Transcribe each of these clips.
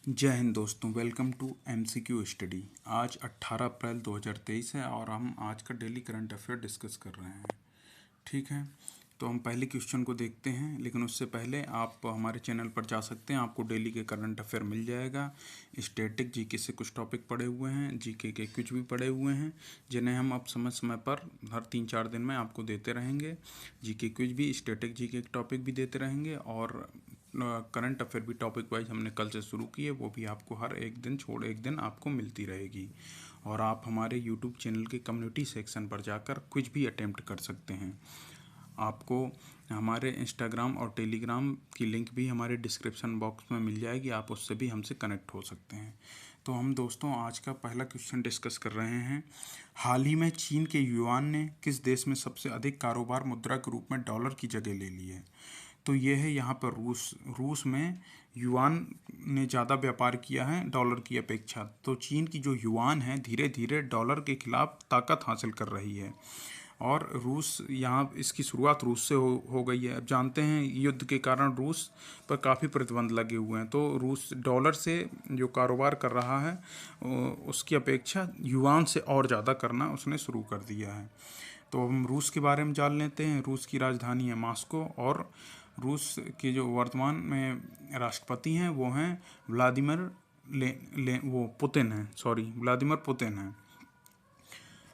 जय हिंद दोस्तों, welcome to MCQ study. आज 18 अप्रैल 2023 है और हम आज का डेली करंट अफेयर डिस्कस कर रहे हैं। ठीक है, तो हम पहले क्वेश्चन को देखते हैं, लेकिन उससे पहले आप हमारे चैनल पर जा सकते हैं। आपको डेली के करंट अफेयर मिल जाएगा। स्टैटिक जीके से कुछ टॉपिक पड़े हुए हैं, जीके के कुछ भी पड़े हुए हैं, जिन्हें हम अब समय समय पर हर 3-4 दिन में आपको देते रहेंगे। जीके कुछ भी, स्टैटिक जीके टॉपिक भी देते रहेंगे और करंट अफेयर भी टॉपिक वाइज हमने कल से शुरू की है, वो भी आपको हर एक दिन छोड़ एक दिन आपको मिलती रहेगी। और आप हमारे यूट्यूब चैनल के कम्युनिटी सेक्शन पर जाकर कुछ भी अटेम्प्ट कर सकते हैं। आपको हमारे इंस्टाग्राम और टेलीग्राम की लिंक भी हमारे डिस्क्रिप्शन बॉक्स में मिल जाएगी, आप उससे भी हमसे कनेक्ट हो सकते हैं। तो हम दोस्तों आज का पहला क्वेश्चन डिस्कस कर रहे हैं। हाल ही में चीन के युआन ने किस देश में सबसे अधिक कारोबार मुद्रा के रूप में डॉलर की जगह ले ली है? तो ये है यहाँ पर रूस में युआन ने ज़्यादा व्यापार किया है डॉलर की अपेक्षा। तो चीन की जो युआन है धीरे धीरे डॉलर के खिलाफ ताकत हासिल कर रही है और रूस यहाँ इसकी शुरुआत रूस से हो गई है। अब जानते हैं युद्ध के कारण रूस पर काफ़ी प्रतिबंध लगे हुए हैं, तो रूस डॉलर से जो कारोबार कर रहा है उसकी अपेक्षा युआन से और ज़्यादा करना उसने शुरू कर दिया है। तो हम रूस के बारे में जान लेते हैं। रूस की राजधानी है मॉस्को और रूस के जो वर्तमान में राष्ट्रपति हैं वो हैं व्लादिमीर पुतिन हैं।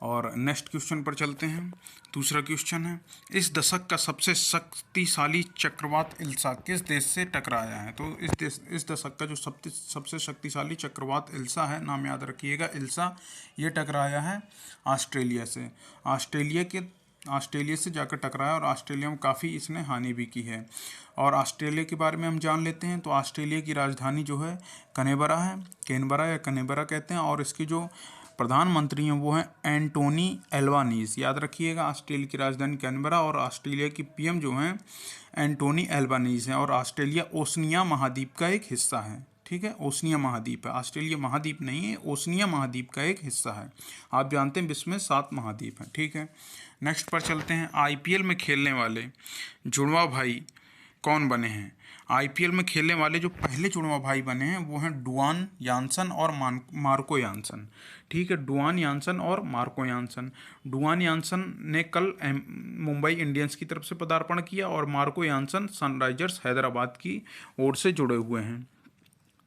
और नेक्स्ट क्वेश्चन पर चलते हैं। दूसरा क्वेश्चन है, इस दशक का सबसे शक्तिशाली चक्रवात इल्सा किस देश से टकराया है? तो इस दशक का जो सबसे शक्तिशाली चक्रवात इल्सा है, नाम याद रखिएगा, इल्सा, ये टकराया है ऑस्ट्रेलिया से। ऑस्ट्रेलिया से जाकर टकराया और ऑस्ट्रेलिया में काफ़ी इसने हानि भी की है। और ऑस्ट्रेलिया के बारे में हम जान लेते हैं। तो ऑस्ट्रेलिया की राजधानी जो है कैनबरा या कनेबरा कहते हैं, और इसकी जो प्रधानमंत्री हैं वो हैं एंटोनी एल्बानीज़। याद रखिएगा, ऑस्ट्रेलिया की राजधानी कैनबरा और ऑस्ट्रेलिया की पीएम जो हैं एंटोनी एल्बानीज़ हैं। और ऑस्ट्रेलिया ओशनिया महाद्वीप का एक हिस्सा है। ठीक है, ओशनिया महाद्वीप है, ऑस्ट्रेलिया महाद्वीप नहीं है, ओशनिया महाद्वीप का एक हिस्सा है। आप जानते हैं विश्व में 7 महाद्वीप हैं। ठीक है, नेक्स्ट पर चलते हैं। आईपीएल में खेलने वाले जुड़वा भाई कौन बने हैं? आईपीएल में खेलने वाले जो पहले जुड़वा भाई बने हैं वो हैं डुआन यानसन और मार्को यानसन। ठीक है, डुआन यानसन और मार्को यानसन। डुआन यानसन ने कल मुंबई इंडियंस की तरफ से पदार्पण किया और मार्को यानसन सनराइजर्स हैदराबाद की ओर से जुड़े हुए हैं।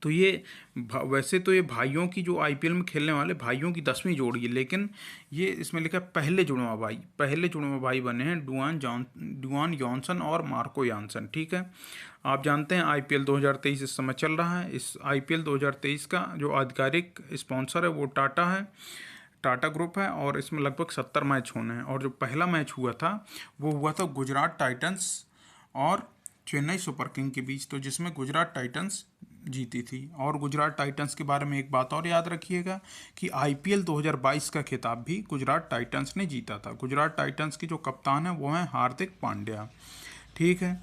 तो ये वैसे तो ये भाइयों की जो आईपीएल में खेलने वाले भाइयों की 10वीं जोड़ी है, लेकिन ये इसमें लिखा है पहले जुड़वा भाई बने हैं डुआन जॉनसन और मार्को यानसन। ठीक है, आप जानते हैं आईपीएल 2023 इस समय चल रहा है। इस आईपीएल 2023 का जो आधिकारिक स्पॉन्सर है वो टाटा ग्रुप है और इसमें लगभग 70 मैच होने हैं। और जो पहला मैच हुआ था वो हुआ था गुजरात टाइटंस और चेन्नई सुपर किंग के बीच, तो जिसमें गुजरात टाइटंस जीती थी। और गुजरात टाइटंस के बारे में एक बात और याद रखिएगा कि आईपीएल 2022 का खिताब भी गुजरात टाइटंस ने जीता था। गुजरात टाइटंस के जो कप्तान हैं वो हैं हार्दिक पांड्या। ठीक है,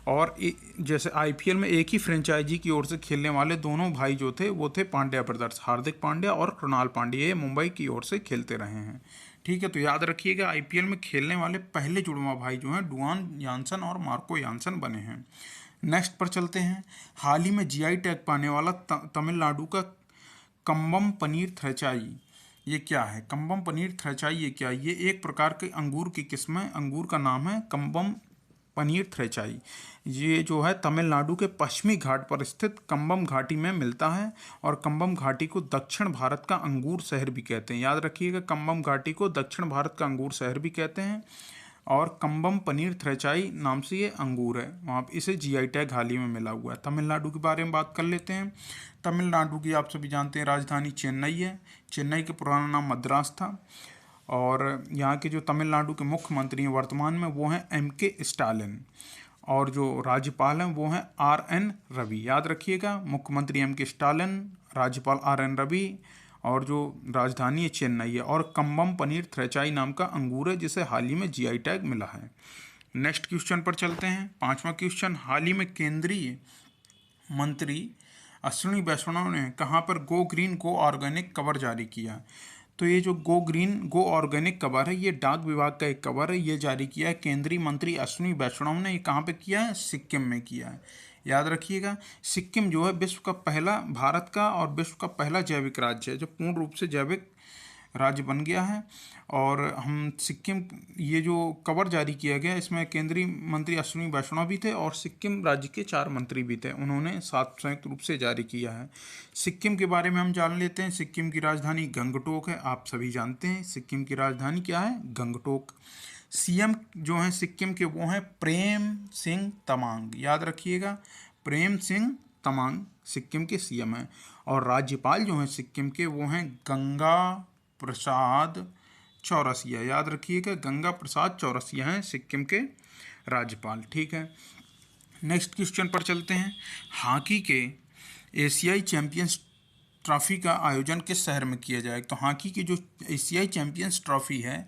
और जैसे आईपीएल में एक ही फ्रेंचाइजी की ओर से खेलने वाले दोनों भाई जो थे वो थे पांड्या ब्रदर्स, हार्दिक पांड्या और कृणाल पांड्या। ये मुंबई की ओर से खेलते रहे हैं। ठीक है, तो याद रखिएगा आईपीएल में खेलने वाले पहले जुड़वा भाई जो हैं डुआन यानसन और मार्को यानसन बने हैं। नेक्स्ट पर चलते हैं। हाल ही में जीआई टैग पाने वाला तमिलनाडु का कम्बम पनीर थ्रेचाई, ये क्या है? कम्बम पनीर थ्रेचाई ये क्या है? ये एक प्रकार के अंगूर की किस्म है। अंगूर का नाम है कम्बम पनीर थ्रेचाई। ये जो है तमिलनाडु के पश्चिमी घाट पर स्थित कम्बम घाटी में मिलता है और कम्बम घाटी को दक्षिण भारत का अंगूर शहर भी कहते हैं। याद रखिएगा, कम्बम घाटी को दक्षिण भारत का अंगूर शहर भी कहते हैं और कम्बम पनीर थ्रेचाई नाम से ये अंगूर है। वहाँ इसे जीआई टैग हाल ही में मिला हुआ है। तमिलनाडु के बारे में बात कर लेते हैं। तमिलनाडु की आप सभी जानते हैं राजधानी चेन्नई है। चेन्नई का पुराना नाम मद्रास था। और यहाँ के जो तमिलनाडु के मुख्यमंत्री हैं वर्तमान में वो हैं एमके स्टालिन, और जो राज्यपाल हैं वो हैं आरएन रवि। याद रखिएगा, मुख्यमंत्री एमके स्टालिन, राज्यपाल आरएन रवि, और जो राजधानी है चेन्नई है। और कम्बम पनीर थ्रेचाई नाम का अंगूर है जिसे हाल ही में जीआई टैग मिला है। नेक्स्ट क्वेश्चन पर चलते हैं। 5वां क्वेश्चन, हाल ही में केंद्रीय मंत्री अश्विनी वैष्णव ने कहाँ पर गो ग्रीन गो ऑर्गेनिक कवर जारी किया? तो ये जो गो ग्रीन गो ऑर्गेनिक कवर है ये डाक विभाग का एक कवर है। ये जारी किया है केंद्रीय मंत्री अश्विनी वैष्णव ने। ये कहाँ पे किया है? सिक्किम में किया है। याद रखिएगा। सिक्किम जो है विश्व का पहला, भारत का और विश्व का पहला जैविक राज्य है जो पूर्ण रूप से जैविक राज्य बन गया है। और हम सिक्किम, ये जो कवर जारी किया गया इसमें केंद्रीय मंत्री अश्विनी वैष्णव भी थे और सिक्किम राज्य के 4 मंत्री भी थे, उन्होंने साथ संयुक्त रूप से जारी किया है। सिक्किम के बारे में हम जान लेते हैं। सिक्किम की राजधानी गंगटोक है, आप सभी जानते हैं सिक्किम की राजधानी क्या है, गंगटोक। सीएम जो हैं सिक्किम के वो हैं प्रेम सिंह तमांग, याद रखिएगा, प्रेम सिंह तमांग सिक्किम के सीएम हैं। और राज्यपाल जो हैं सिक्किम के वो हैं गंगा प्रसाद चौरसिया, याद रखिएगा, गंगा प्रसाद चौरसिया हैं सिक्किम के राज्यपाल। ठीक है, नेक्स्ट क्वेश्चन पर चलते हैं। हॉकी के एशियाई चैंपियंस ट्रॉफी का आयोजन किस शहर में किया जाएगा? तो हॉकी की जो एशियाई चैंपियंस ट्रॉफी है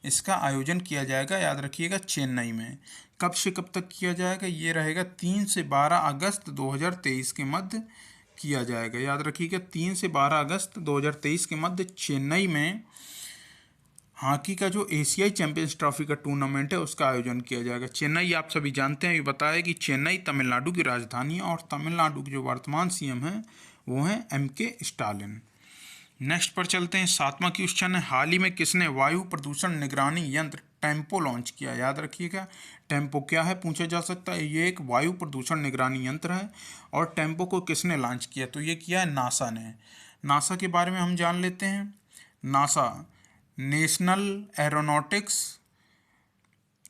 इसका आयोजन किया जाएगा, याद रखिएगा, चेन्नई में। कब से कब तक किया जाएगा? ये रहेगा 3 से 12 अगस्त 2023 के मध्य किया जाएगा, याद रखिएगा, 3 से 12 अगस्त 2023 के मध्य चेन्नई में हॉकी का जो एशियाई चैंपियंस ट्रॉफी का टूर्नामेंट है उसका आयोजन किया जाएगा। चेन्नई आप सभी जानते हैं, ये बताया कि चेन्नई तमिलनाडु की राजधानी है और तमिलनाडु के जो वर्तमान सीएम हैं वो हैं MK स्टालिन। नेक्स्ट पर चलते हैं। 7वां क्वेश्चन है, हाल ही में किसने वायु प्रदूषण निगरानी यंत्र टेम्पो लॉन्च किया? याद रखिएगा, टेम्पो क्या है पूछा जा सकता है। ये एक वायु प्रदूषण निगरानी यंत्र है और टेम्पो को किसने लॉन्च किया? तो ये किया है नासा ने। नासा के बारे में हम जान लेते हैं। नासा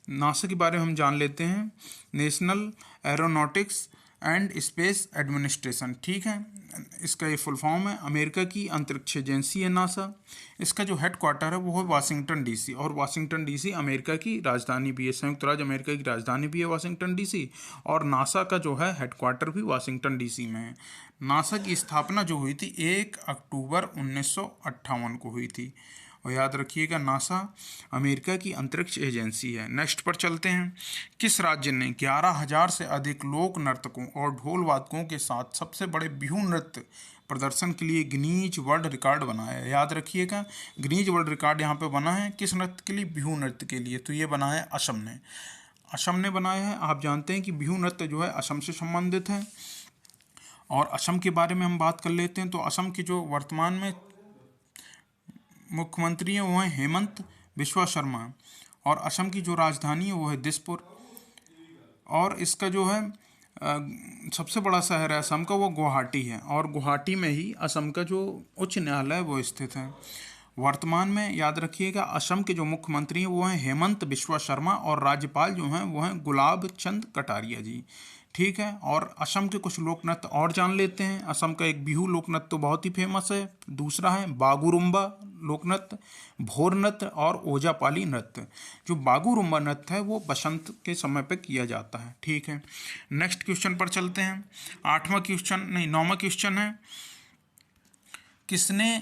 नासा के बारे में हम जान लेते हैं, national aeronautics and space administration. ठीक है, इसका ये फुल फॉर्म है। अमेरिका की अंतरिक्ष एजेंसी है नासा। इसका जो हेडक्वार्टर है वो है वाशिंगटन DC, और वाशिंगटन DC अमेरिका की राजधानी भी है, संयुक्त राज्य अमेरिका की राजधानी भी है वाशिंगटन DC, और नासा का जो है हेडक्वार्टर भी वाशिंगटन DC में है। नासा की स्थापना जो हुई थी 1 अक्टूबर 1958 को हुई थी, और याद रखिएगा नासा अमेरिका की अंतरिक्ष एजेंसी है। नेक्स्ट पर चलते हैं। किस राज्य ने 11,000 से अधिक लोक नर्तकों और ढोल वादकों के साथ सबसे बड़े बिहू नृत्य प्रदर्शन के लिए गिनीज वर्ल्ड रिकॉर्ड बनाया है? याद रखिएगा, गिनीज वर्ल्ड रिकॉर्ड यहाँ पे बना है किस नृत्य के लिए? बिहू नृत्य के लिए। तो ये बना है असम ने, असम ने बनाया है। आप जानते हैं कि बिहू नृत्य जो है असम से संबंधित है। और असम के बारे में हम बात कर लेते हैं। तो असम के जो वर्तमान में मुख्यमंत्री हैं वो हैं हेमंत बिस्वा शर्मा, और असम की जो राजधानी है वो है दिसपुर, और इसका जो है सबसे बड़ा शहर है असम का वो गुवाहाटी है, और गुवाहाटी में ही असम का जो उच्च न्यायालय है वो स्थित है। वर्तमान में याद रखिएगा असम के जो मुख्यमंत्री हैं वो हैं हेमंत बिस्वा शर्मा, और राज्यपाल जो हैं वो हैं गुलाब चंद कटारिया जी। ठीक है, और असम के कुछ लोक नृत्य और जान लेते हैं। असम का एक बिहू लोक नृत्य तो बहुत ही फेमस है, दूसरा है बागुरुम्बा लोक नृत्य, भोर नृत्य और ओजापाली नृत्य। जो बागुरुम्बा नृत्य है वो बसंत के समय पे किया जाता है। ठीक है, नेक्स्ट क्वेश्चन पर चलते हैं। 9वां क्वेश्चन है, किसने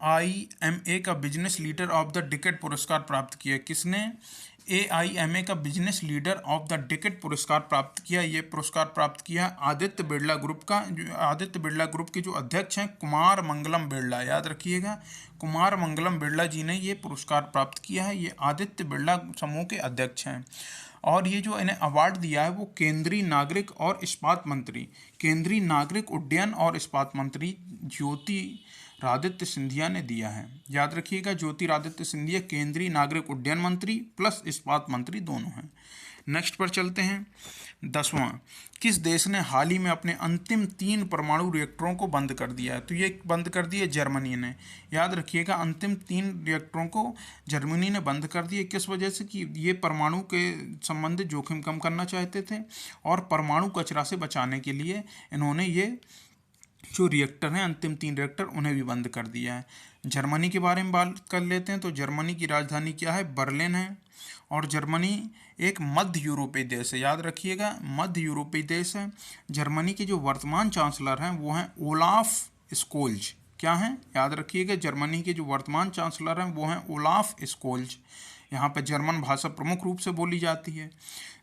AIMA का business leader of the decade पुरस्कार प्राप्त किया? किसने AIMA का business leader of the decade पुरस्कार प्राप्त किया? ये पुरस्कार प्राप्त किया आदित्य बिरला ग्रुप का, जो आदित्य बिरला ग्रुप के जो अध्यक्ष हैं कुमार मंगलम बिरला, याद रखिएगा, कुमार मंगलम बिरला जी ने ये पुरस्कार प्राप्त किया है। ये आदित्य बिरला समूह के अध्यक्ष हैं, और ये जो इन्हें अवार्ड दिया है वो केंद्रीय नागरिक और इस्पात मंत्री, केंद्रीय नागरिक उड्डयन और इस्पात मंत्री ज्योतिरादित्य सिंधिया ने दिया है। याद रखिएगा, ज्योतिरादित्य सिंधिया केंद्रीय नागरिक उड्डयन मंत्री प्लस इस्पात मंत्री दोनों हैं। नेक्स्ट पर चलते हैं। 10वां, किस देश ने हाल ही में अपने अंतिम 3 परमाणु रिएक्टरों को बंद कर दिया है? तो ये बंद कर दिए जर्मनी ने। याद रखिएगा, अंतिम 3 रिएक्टरों को जर्मनी ने बंद कर दिए। किस वजह से? कि ये परमाणु के संबंधित जोखिम कम करना चाहते थे और परमाणु कचरा से बचाने के लिए इन्होंने ये जो रिएक्टर हैं अंतिम 3 रिएक्टर उन्हें भी बंद कर दिया है। जर्मनी के बारे में बात कर लेते हैं। तो जर्मनी की राजधानी क्या है? बर्लिन है, और जर्मनी एक मध्य यूरोपीय देश है। याद रखिएगा, मध्य यूरोपीय देश है। जर्मनी के जो वर्तमान चांसलर हैं वो हैं ओलाफ स्कोल्ज। क्या हैं? याद रखिएगा, जर्मनी के जो वर्तमान चांसलर हैं वो हैं ओलाफ स्कोल्ज। यहाँ पर जर्मन भाषा प्रमुख रूप से बोली जाती है।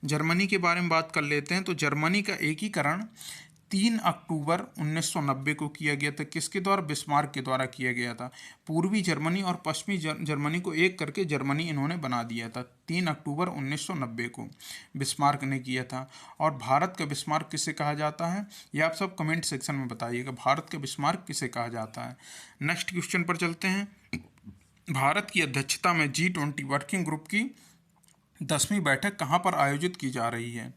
जर्मनी के बारे में बात कर लेते हैं। तो जर्मनी का एकीकरण 3 अक्टूबर 1990 को किया गया था। किसके द्वारा? बिस्मार्क के द्वारा किया गया था। पूर्वी जर्मनी और पश्चिमी जर्मनी को एक करके जर्मनी इन्होंने बना दिया था। 3 अक्टूबर 1990 को बिस्मार्क ने किया था। और भारत का बिस्मार्क किसे कहा जाता है, ये आप सब कमेंट सेक्शन में बताइएगा, भारत का बिस्मार्क किसे कहा जाता है। नेक्स्ट क्वेश्चन पर चलते हैं। भारत की अध्यक्षता में G20 वर्किंग ग्रुप की 10वीं बैठक कहाँ पर आयोजित की जा रही है?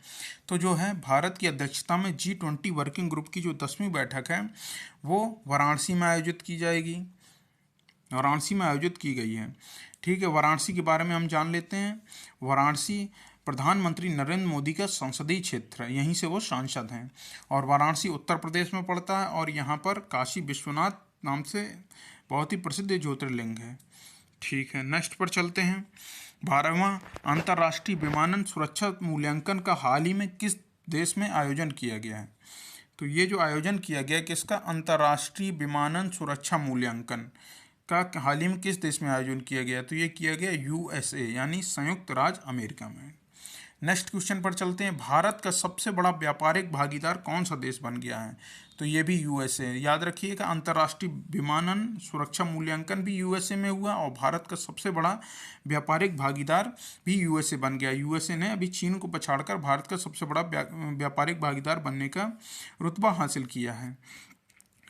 तो जो है भारत की अध्यक्षता में G20 वर्किंग ग्रुप की जो 10वीं बैठक है वो वाराणसी में आयोजित की जाएगी, वाराणसी में आयोजित की गई है। ठीक है, वाराणसी के बारे में हम जान लेते हैं। वाराणसी प्रधानमंत्री नरेंद्र मोदी का संसदीय क्षेत्र है, यहीं से वो सांसद हैं। और वाराणसी उत्तर प्रदेश में पड़ता है और यहाँ पर काशी विश्वनाथ नाम से बहुत ही प्रसिद्ध ज्योतिर्लिंग है। ठीक है, नेक्स्ट पर चलते हैं। 12वां अंतर्राष्ट्रीय विमानन सुरक्षा मूल्यांकन का हाल ही में किस देश में आयोजन किया गया है? तो ये जो आयोजन किया गया किसका? अंतर्राष्ट्रीय विमानन सुरक्षा मूल्यांकन का हाल ही में किस देश में आयोजन किया गया? तो ये किया गया USA यानी संयुक्त राज्य अमेरिका में। नेक्स्ट क्वेश्चन पर चलते हैं। भारत का सबसे बड़ा व्यापारिक भागीदार कौन सा देश बन गया है? तो ये भी USA। याद रखिएगा, अंतर्राष्ट्रीय विमानन सुरक्षा मूल्यांकन भी USA में हुआ और भारत का सबसे बड़ा व्यापारिक भागीदार भी USA बन गया। USA ने अभी चीन को पछाड़कर भारत का सबसे बड़ा व्यापारिक भागीदार बनने का रुतबा हासिल किया है।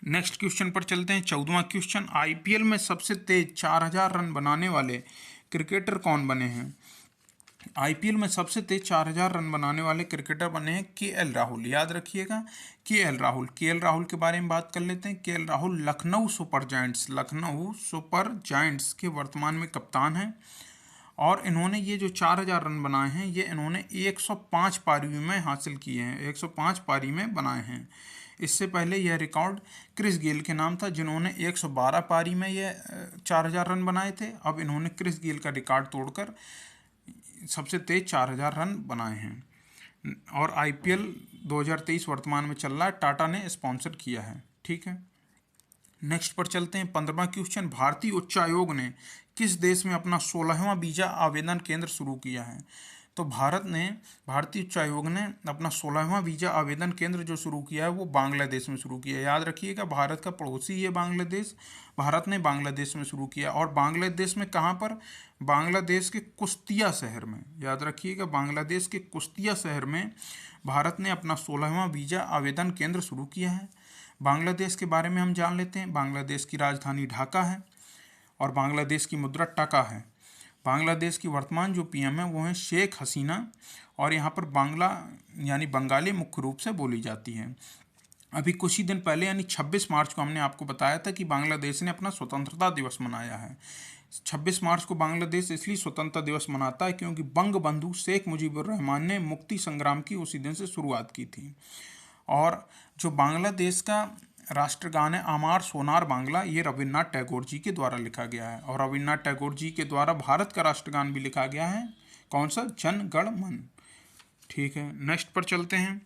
नेक्स्ट क्वेश्चन पर चलते हैं। 14वां क्वेश्चन। IPL में सबसे तेज 4000 रन बनाने वाले क्रिकेटर कौन बने हैं? IPL में सबसे तेज 4000 रन बनाने वाले क्रिकेटर बने हैं KL राहुल। याद रखिएगा, KL राहुल। KL राहुल के बारे में बात कर लेते हैं। KL Rahul Lucknow super giants के वर्तमान में कप्तान हैं और इन्होंने ये जो 4000 रन बनाए हैं ये इन्होंने 105 पारी में हासिल किए हैं, 105 पारी में बनाए हैं। इससे पहले यह रिकॉर्ड क्रिस गेल के नाम था जिन्होंने 112 पारी में ये 4000 रन बनाए थे। अब इन्होंने क्रिस गेल का रिकॉर्ड तोड़कर सबसे तेज 4000 रन बनाए हैं। और IPL 2023 वर्तमान में चल रहा है, टाटा ने स्पॉन्सर किया है। ठीक है, नेक्स्ट पर चलते हैं। 15वां क्वेश्चन। भारतीय उच्चायोग ने किस देश में अपना 16वां वीज़ा आवेदन केंद्र शुरू किया है? तो भारतीय उच्चायोग ने अपना 16वां वीज़ा आवेदन केंद्र जो शुरू किया है वो बांग्लादेश में शुरू किया है। याद रखिएगा, भारत का पड़ोसी है बांग्लादेश, भारत ने बांग्लादेश में शुरू किया। और बांग्लादेश में कहाँ पर? बांग्लादेश के कुश्तिया शहर में। याद रखिएगा, बांग्लादेश के कुश्तिया शहर में भारत ने अपना 16वां वीज़ा आवेदन केंद्र शुरू किया है। बांग्लादेश के बारे में हम जान लेते हैं। बांग्लादेश की राजधानी ढाका है और बांग्लादेश की मुद्रा टका है। बांग्लादेश की वर्तमान जो PM है वो है शेख हसीना और यहाँ पर बांग्ला यानी बंगाली मुख्य रूप से बोली जाती है। अभी कुछ ही दिन पहले यानी 26 मार्च को हमने आपको बताया था कि बांग्लादेश ने अपना स्वतंत्रता दिवस मनाया है। 26 मार्च को बांग्लादेश इसलिए स्वतंत्रता दिवस मनाता है क्योंकि बंगबंधु शेख मुजीबुर रहमान ने मुक्ति संग्राम की उसी दिन से शुरुआत की थी। और जो बांग्लादेश का राष्ट्रगान है आमार सोनार बांग्ला, ये रविन्द्रनाथ टैगोर जी के द्वारा लिखा गया है। और रविन्द्रनाथ टैगोर जी के द्वारा भारत का राष्ट्रगान भी लिखा गया है, कौन सा? जन गण मन। ठीक है, नेक्स्ट पर चलते हैं।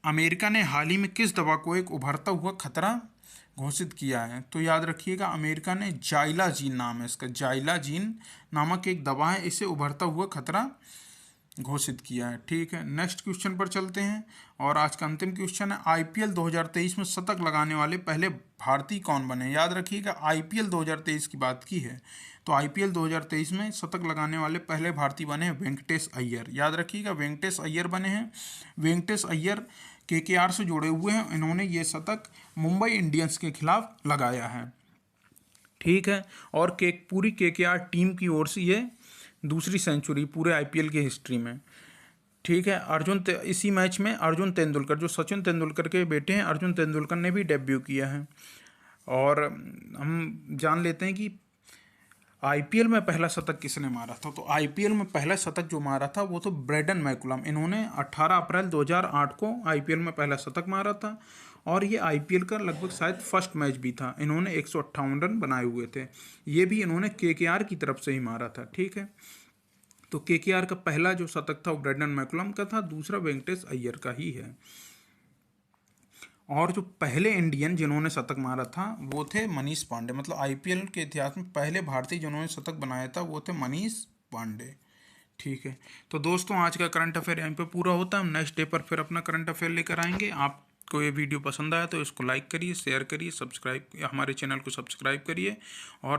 अमेरिका ने हाल ही में किस दवा को एक उभरता हुआ खतरा घोषित किया है? तो याद रखिएगा, अमेरिका ने जाइलाजीन नाम है इसका, जाइलाजीन नामक एक दवा है, इसे उभरता हुआ खतरा घोषित किया है। ठीक है, नेक्स्ट क्वेश्चन पर चलते हैं और आज का अंतिम क्वेश्चन है। IPL 2023 में शतक लगाने वाले पहले भारतीय कौन बने? याद रखिएगा, IPL 2023 की बात की है तो IPL 2023 में शतक लगाने वाले पहले भारतीय बने हैं वेंकटेश अय्यर। याद रखिएगा, वेंकटेश अय्यर बने हैं। वेंकटेश अय्यर KKR से जुड़े हुए हैं, इन्होंने ये शतक मुंबई इंडियंस के खिलाफ लगाया है। ठीक है, और पूरी KKR टीम की ओर से ये दूसरी सेंचुरी पूरे IPL की हिस्ट्री में। ठीक है, इसी मैच में अर्जुन तेंदुलकर, जो सचिन तेंदुलकर के बेटे हैं, अर्जुन तेंदुलकर ने भी डेब्यू किया है। और हम जान लेते हैं कि IPL में पहला शतक किसने मारा था? तो IPL में पहला शतक जो मारा था वो तो ब्रेडन मैकुलम, इन्होंने 18 अप्रैल 2008 को IPL में पहला शतक मारा था और ये IPL का लगभग शायद फर्स्ट मैच भी था। इन्होंने 158 रन बनाए हुए थे, ये भी इन्होंने KKR की तरफ से ही मारा था। ठीक है, तो KKR का पहला जो शतक था वो ब्रेडन मैकुलम का था, दूसरा वेंकटेश अय्यर का ही है। और जो पहले इंडियन जिन्होंने शतक मारा था वो थे मनीष पांडे, मतलब IPL के इतिहास में पहले भारतीय जिन्होंने शतक बनाया था वो थे मनीष पांडे। ठीक है, तो दोस्तों आज का करंट अफेयर यहीं पे पूरा होता है। हम नेक्स्ट डे पर फिर अपना करंट अफेयर लेकर आएंगे। आप आपको ये वीडियो पसंद आया तो इसको लाइक करिए, शेयर करिए, सब्सक्राइब, हमारे चैनल को सब्सक्राइब करिए और